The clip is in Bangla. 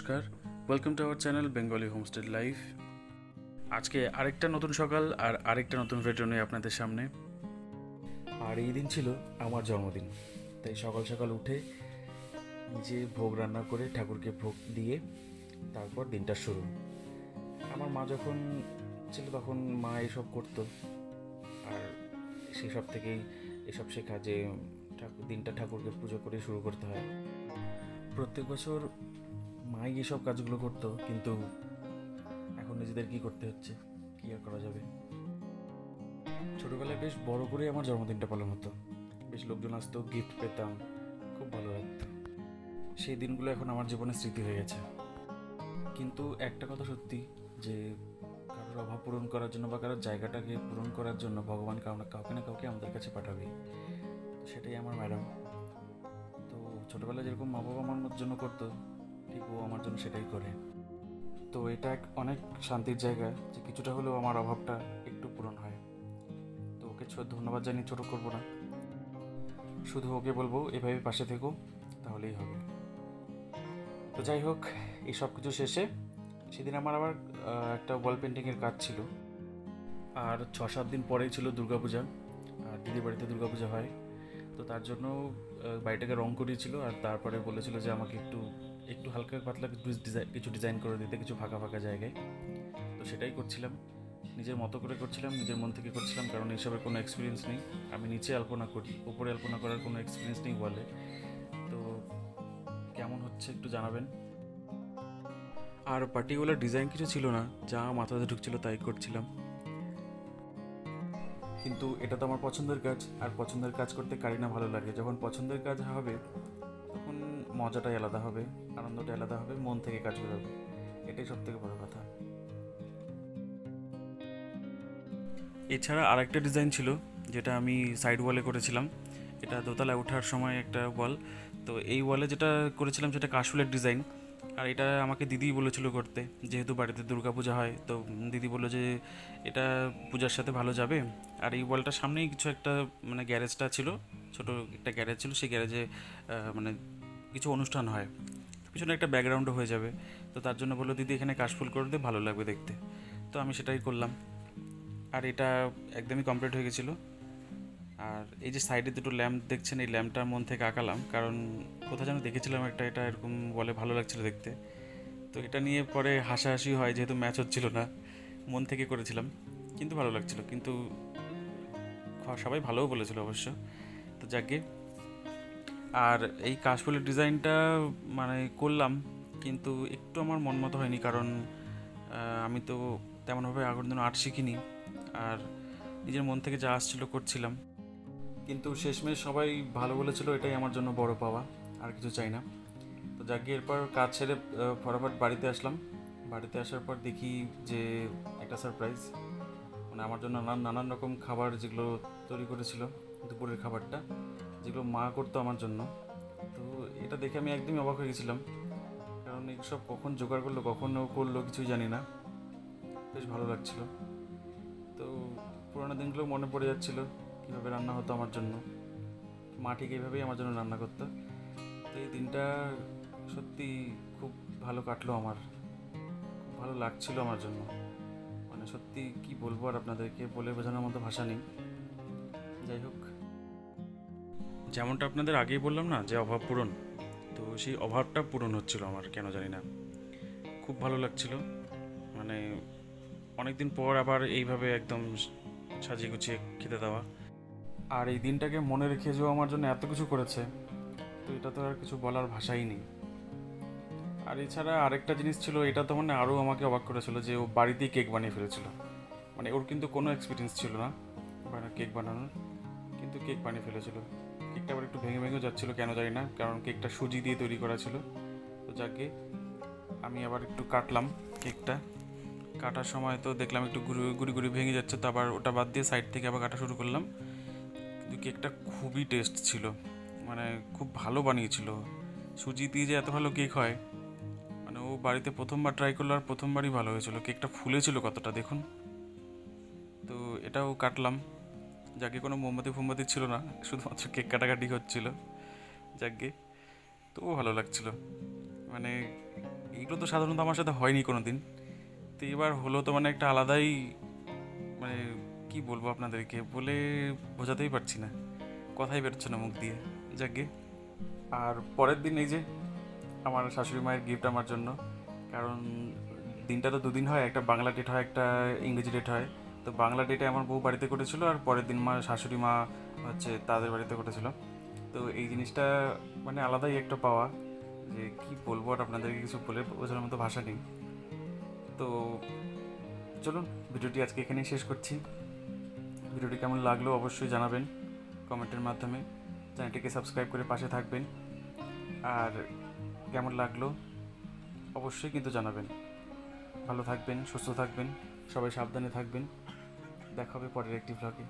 নমস্কার, welcome to our channel Bengali homestay life. আজকে আরেকটা নতুন সকাল আর আরেকটা নতুন ভিডিও নিয়ে আপনাদের সামনে। আর এই দিন ছিল আমার জন্মদিন, তাই সকাল সকাল উঠে নিজে ভোগ রান্না করে ঠাকুরকে ভোগ দিয়ে তারপর দিনটা শুরু। আমার মা যখন ছিল তখন মা এসব করতো, আর সেসব থেকেই এসব শেখা যে দিনটা ঠাকুরকে পুজো করে শুরু করতে হয়। প্রত্যেক বছর মাই এসব কাজগুলো করতো, কিন্তু এখন নিজেদের কি করতে হচ্ছে, কি আর করা যাবে। ছোটোবেলায় বেশ বড় করে আমার জন্মদিনটা পালন হতো, বেশ লোকজন আসতো, গিফট পেতাম, খুব ভালো লাগতো। সেই দিনগুলো এখন আমার জীবনে স্মৃতি হয়ে গেছে। কিন্তু একটা কথা সত্যি, যে কারোর অভাব পূরণ করার জন্য বা কারোর জায়গাটাকে পূরণ করার জন্য ভগবান কাউকে না কাউকে আমাদের কাছে পাঠাবে। সেটাই আমার ম্যাডাম। তো ছোটোবেলায় যেরকম মা বাবা আমার জন্য করতো, ঠিক ও আমার জন্য সেটাই করে। তো এটা অনেক শান্তির জায়গা যে কিছুটা হলেও আমার অভাবটা একটু পূরণ হয়। তো ওকে ধন্যবাদ জানিয়ে ছোটো করবো না, শুধু ওকে বলবো এভাবে পাশে থেকো, তাহলেই হবে। তো যাই হোক, এই সব কিছু শেষে সেদিন আমার আবার একটা ওয়াল পেন্টিংয়ের কাজ ছিল। আর 6-7 দিন পরেই ছিল দুর্গাপূজা, আর দিদির বাড়িতে দুর্গাপূজা হয়। তো তার জন্য বাড়িটাকে রং করিয়েছিল, আর তারপরে বলেছিল যে আমাকে একটু একটু হালকা পাতলা কিছু ডিজাইন করে দিতে, কিছু ফাঁকা ফাঁকা জায়গায়। তো সেটাই করছিলাম, নিজের মতো করে করছিলাম, নিজের মন থেকে করছিলাম, কারণ এইসবের কোনো এক্সপিরিয়েন্স নেই। আমি নিচে আলপনা করি, উপরে আলপনা করার কোনো এক্সপিরিয়েন্স নেই বলে। তো কেমন হচ্ছে একটু জানাবেন। আর পার্টিকুলার ডিজাইন কিছু ছিল না, যা মাথাতে ঢুকছিল তাই করছিলাম। কিন্তু এটা তো আমার পছন্দের কাজ, আর পছন্দের কাজ করতে কারি না ভালো লাগে। যখন পছন্দের কাজ হবে তখন মজাটাই আলাদা হবে, আনন্দটা আলাদা হবে, মন থেকে কাজ বেরোবে, এটাই সব থেকে বড় কথা। এছাড়া আরেকটা ডিজাইন ছিল যেটা আমি সাইড ওয়ালে করেছিলাম। এটা দোতলায় ওঠার সময় একটা ওয়াল। তো এই ওয়ালে যেটা করেছিলাম সেটা কাশফুলের ডিজাইন। আর এটা আমাকে দিদি বলেছিল করতে, যেহেতু বাড়িতে দুর্গাপূজা হয়। তো দিদি বললো যে এটা পূজার সাথে ভালো যাবে। আর এই ওয়ালটার সামনেই কিছু একটা মানে গ্যারেজটা ছিল, ছোটো একটা গ্যারেজ ছিল, সেই গ্যারেজে মানে কিছু অনুষ্ঠান হয়, পিছনে একটা ব্যাকগ্রাউন্ডও হয়ে যাবে। তো তার জন্য বললো দিদি এখানে কাশফুল করে দে, ভালো লাগবে দেখতে। তো আমি সেটাই করলাম, আর এটা একদমই কমপ্লিট হয়ে গেছিলো। আর এই যে সাইডে দুটো ল্যাম্প দেখছেন, এই ল্যাম্পটার মন থেকে আঁকালাম, কারণ কোথাও যেন দেখেছিলাম একটা, এটা এরকম বলে ভালো লাগছিলো দেখতে। তো এটা নিয়ে পরে হাসাহাসি হয়, যেহেতু ম্যাচ হচ্ছিল না, মন থেকে করেছিলাম, কিন্তু ভালো লাগছিলো। কিন্তু সবাই ভালোও বলেছিল অবশ্য। তো যাকে, আর এই কাশফুলের ডিজাইনটা মানে করলাম, কিন্তু একটু আমার মন মতো হয়নি, কারণ আমি তো তেমনভাবে আগের দিন আর্ট শিখিনি, আর নিজের মন থেকে যা আসছিলো করছিলাম। কিন্তু শেষমেশ সবাই ভালো বলেছিল, এটাই আমার জন্য বড় পাওয়া, আর কিছু চাই না। তো যাকে এরপর কাজ ছেড়ে ফটাফট বাড়িতে আসলাম। বাড়িতে আসার পর দেখি যে একটা সারপ্রাইজ, মানে আমার জন্য নানান নানান রকম খাবার যেগুলো তৈরি করেছিল, দুপুরের খাবারটা যেগুলো মা করতো আমার জন্য। তো এটা দেখে আমি একদমই অবাক হয়ে গেছিলাম, কারণ এইসব কখন জোগাড় করলো, কখন ও করলো কিছুই জানি না। বেশ ভালো লাগছিল। তো পুরোনো দিনগুলো মনে পড়ে যাচ্ছিলো, কীভাবে রান্না হতো আমার জন্য। মা ঠিক এইভাবেই আমার জন্য রান্না করতো। তো এই দিনটা সত্যি খুব ভালো কাটলো আমার, খুব ভালো লাগছিল আমার জন্য। মানে সত্যি কি বলবো, আর আপনাদেরকে বলে বোঝানোর মতো ভাষা নেই। যাই হোক, যেমনটা আপনাদের আগেই বললাম না যে অভাব পূরণ, তো সেই অভাবটা পূরণ হচ্ছিল আমার, কেন জানি না, খুব ভালো লাগছিল। মানে অনেকদিন পর আবার এইভাবে একদম সাজিয়ে গুছিয়ে খেতে দেওয়া, আর এই দিনটাকে মনে রেখে যে আমার জন্য এত কিছু করেছে, তো এটা তো আর কিছু বলার ভাষাই নেই। আর এছাড়া আরেকটা জিনিস ছিল, এটা তো মানে আরও আমাকে অবাক করেছিল, যে ও বাড়িতেই কেক বানিয়ে ফেলেছিল। মানে ওর কিন্তু কোনো এক্সপিরিয়েন্স ছিল না কেক বানানোর, কিন্তু কেক বানিয়ে ফেলেছিল। কেকটা আবার একটু ভেঙে ভেঙেও যাচ্ছিলো, কেন জানি না, কারণ কেকটা সুজি দিয়ে তৈরি করা ছিল। তো যাকে আমি আবার একটু কাটলাম কেকটা, কাটার সময় তো দেখলাম একটু গুড়ি গুড়ি ভেঙে যাচ্ছে, তো আবার ওটা বাদ দিয়ে সাইড থেকে আবার কাটা শুরু করলাম। কিন্তু কেকটা খুবই টেস্ট ছিল, মানে খুব ভালো বানিয়েছিল। সুজি দিয়ে যে এত ভালো কেক হয়, মানে ও বাড়িতে প্রথমবার ট্রাই করলো, আর প্রথমবারই ভালো হয়েছিল। কেকটা ফুলেছিল কতটা দেখুন। তো এটাও কাটলাম, যাকে কোনো মোমবাতি ফোমবাতি ছিল না, শুধুমাত্র কেক কাটাকাটি হচ্ছিল। যাকে, তবুও ভালো লাগছিল। মানে এইগুলো তো সাধারণত আমার সাথে হয়নি কোনো দিন। তো এবার হলো তো মানে একটা আলাদাই, মানে কি বলবো আপনাদেরকে, বলে বোঝাতেই পারছি না, কথাই বেরোচ্ছে না মুখ দিয়ে। যাকগে। আর পরের দিন এই যে আমার শাশুড়ি মায়ের গিফট আমার জন্য, কারণ দিনটা তো দুদিন হয়, একটা বাংলা ডেট হয়, একটা ইংরেজি ডেট হয়। তো বাংলা ডেটে আমার বউ বাড়িতে করেছিল, আর পরের দিন মা শাশুড়ি মা হচ্ছে তাদের বাড়িতে করেছিল। তো এই জিনিসটা মানে আলাদাই একটা পাওয়া, যে কি বলবো, আর আপনাদেরকে কিছু বলে বোঝানোর মতো ভাষা নেই। তো চলুন, ভিডিওটি আজকে এখানেই শেষ করছি। ভিডিওটি কেমন লাগলো অবশ্যই জানাবেন কমেন্টের মাধ্যমে। চ্যানেলটিকে সাবস্ক্রাইব করে পাশে থাকবেন। আর কেমন লাগলো অবশ্যই কিন্তু জানাবেন। ভালো থাকবেন, সুস্থ থাকবেন, সবাই সাবধানে থাকবেন। দেখা হবে পরের একটি ভ্লগে।